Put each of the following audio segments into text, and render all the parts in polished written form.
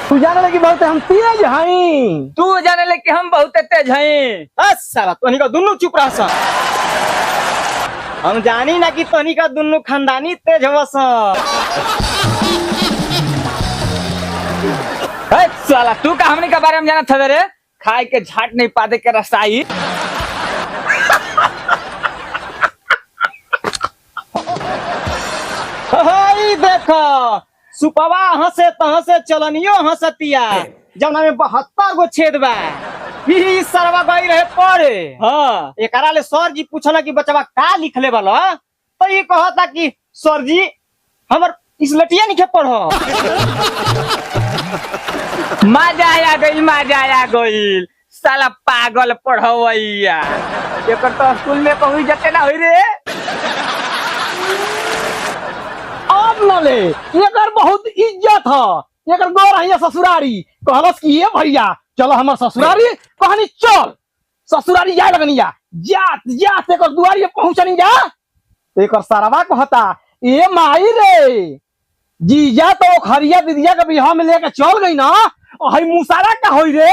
तू जाने लगी बहुत हम तेज हैं। तू जाने ले कि हम बहुत तेज हैं। साला तोनी का दुन्नु चुप रह सा। हम जानी ना कि तोनी का दुन्नु खानदानी तेज हवस। साला तू का हमनी के बारे में जाना था रे? खाए के झाट नहीं पाते के रसाई। देखो सुपवा हंसे तहसे चलनियो हंसतिया जब में 72 गो छेद बा। ई सरवा गई रहे पढ़े। हाँ एकरा ले सर जी पूछला कि बच्चा का लिखले वाला तो ये कहता कि सर जी हमर इसलटिया नहीं पढ़ो। मजा आ गई मजा आ गई। साला पागल पढ़वैया एकर तो स्कूल में पहुंच जाते ना होई रे। अब न ले एकर बहुत इज्जत है। एकर गौर है ससुरारी कहलस कि ये भैया चलो हमर ससुरारी कहनी चल ससुरारी जाए लगनिया जात जात एकर दुआरी पहुंचनी जा। एकर सरवा कहता ए माई रे जीजा तो खरिया दीदिया के बिहाव में लेके चल गई ना हई मुसारा का होई रे।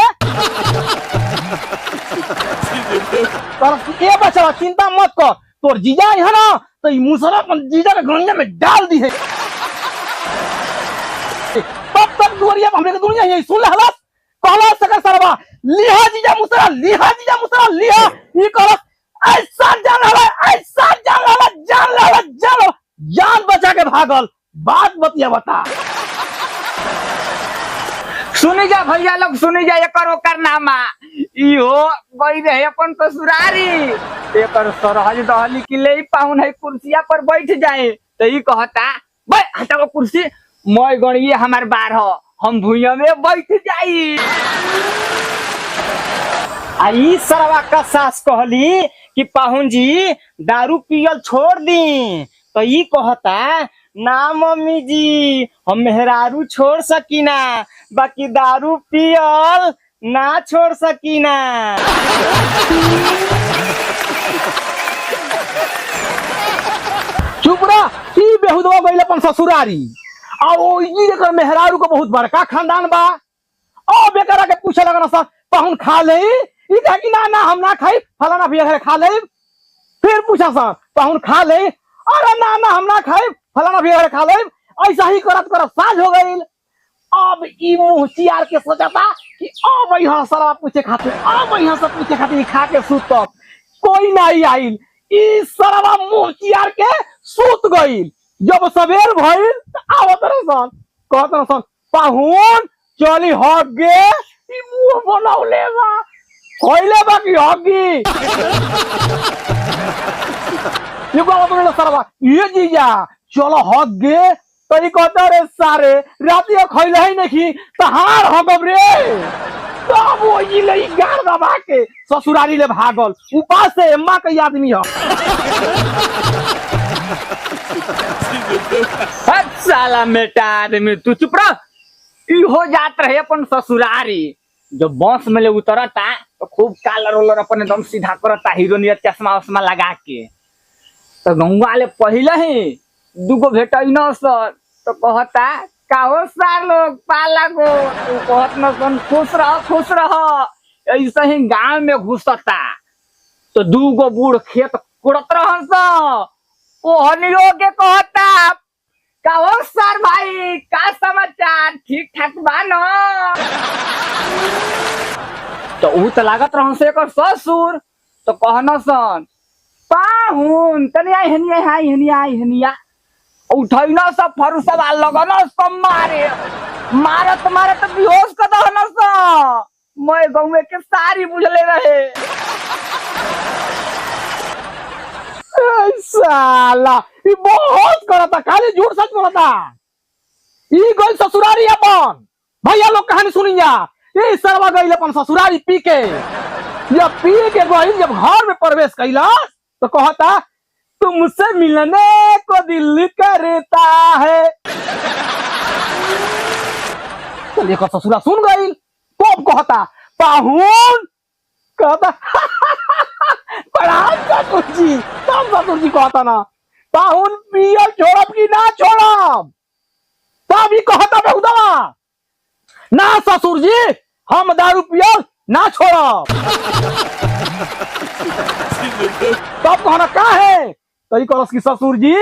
ए बच्चा चिंता मत कर तोर जीजा है ना तो ई मुसारा जीजा के गंगा में डाल दी है। तब तक दुआरिया हमरे के दुनिया यही सुन हलस कहला सकर सरवा लिहा जीजा मुसारा लिहा ई कहलस ऐसा जान बचा के भागल। बात बतिया बता सुनी जा भैया लोग सुनी जा एकर ओकर नामा इहो गई रहे अपन ससुरारी। एकर सरहज दहली की ले पाउन है कुर्सिया पर बैठ जाए तो ई कहता बे हटाओ कुर्सी मैं गणिए हमार बार हो हम भुइया में बैठ जाई। आई सरवा का सास कहली कि पाहुन जी दारू पियल छोड़ दी तो ई कहता ना मम्मी जी हम मेहरारू छोड़ सकीना बाकी दारू पियल ना छोड़ सकीना। चुप रह ई बेहुदवा गइल अपन ससुरारी आ ओ ई एकर मेहरारू को बहुत बड़का खानदान बा। ओ बेकरा के पूछे लगन सा पाहुन खा ले ई कह कि ना हम ना खाई फलाना भैया घर खा ले। फिर पूछा सा पाहुन खा ले अरे ना हम ना खाई फलाना भैया घर खा ले। ऐसा ही करत साझ हो गई। अब ई मुंह चियार के सोचता कि अब यहाँ सरवा पूछे खातिर अब यहाँ से पूछे खातिर खा के सूत कोई नहीं आइल। ई सरवा मुंह चियार के सूत गईल। जब सवेर भइल आवत रसन कहत रसन पाहुन चली हगे ई मुंह बनौले बा होइले बा कि हगी। ये बात बोले सरवा ये जीजा चलो हगे तो ई कहता रे सारे रातिया खइले ही नहीं तहार हगब रे। तब वो ई लई गार दबा के ससुरारी ले भागल उपास से अम्मा के आदमी हो। साला मेटा आदमी तू चुप रह। ई हो जात रहे अपन ससुरारी जब बस में ले उतरता तो खूब कालर रोलर अपन एकदम सीधा करता हीरोनियत चश्मा उस्मा लगा के तो गंगा ले पहले ही दुगो भेटई न सर तो कहता काहो सार लोग पाला गो तू कहत न सन खुश रह ऐसे ही गांव में घुसता तो दूगो बूढ़ खेत कुड़त रहन स ओहनियो के कहता काहो सार भाई का समाचार ठीक ठाक बा न। तो ऊ तो लागत रहन से एकर ससुर तो कहन सन पाहुन तनी आई हनिया उठैना सब फरुसवा लगन सब मारत बेहोश कर दहन स मैं गौवे के सारी बुझले रहे। साला ई बहुत करता खाली झूठ सच बोलता। ई गइल ससुरारी अपन भैया लोग कहानी सुनी जा। ई सरवा गइल अपन ससुरारी पी के जब गइल जब घर में प्रवेश कैला तो कहता तुमसे मिलने को दिल करता है। चलिए का ससुरा सुन गई तो कहता पाहुन कहता ससुर जी तब ससुर जी कहता ना पाहुन पियल छोड़ब कि ना छोड़ब तब ही कहता बेहुदवा ना ससुर जी, हम दारू पियल ना छोड़ब। तब कहना का है तो कहस कि ससुर जी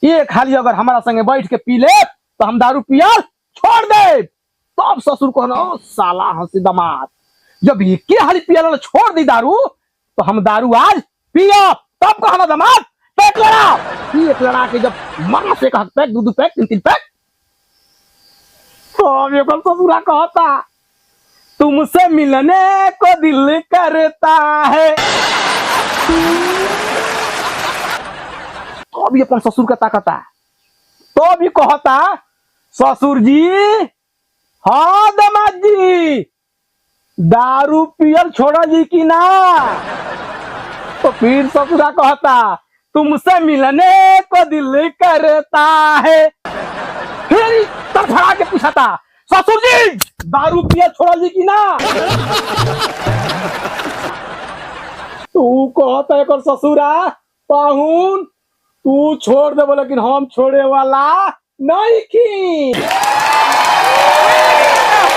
ये खाली अगर हमारा संगे बैठ के पी ले तो हम दारू पियल छोड़ दे। तब ससुर कहना ओ साला हंसी दमाद, जब ये के हाली पियल छोड़ दी दारू तो हम दारू आज पिया। तब कहना दमाद पैक लड़ा। एक लड़ा के जब मां से कहा पैक, दो पैक, तीन पैक, तो ये ससुरा कहता तुमसे मिलने को दिल करता है। तो अभी अपन ससुर का ताकता है, तो अभी कहता ससुर जी, हाँ दमाद जी, दारू पियल छोड़ा जी कि ना। तो फिर ससुरा कहता तुमसे मिलने को दिल करता है। फिर तड़फड़ा के पूछता ससुर जी, दारू पियल छोड़ा जी कि ना। तू कहता है ससुरा पाहुन तू छोड़ दे, लेकिन हम छोड़े वाला नहीं की।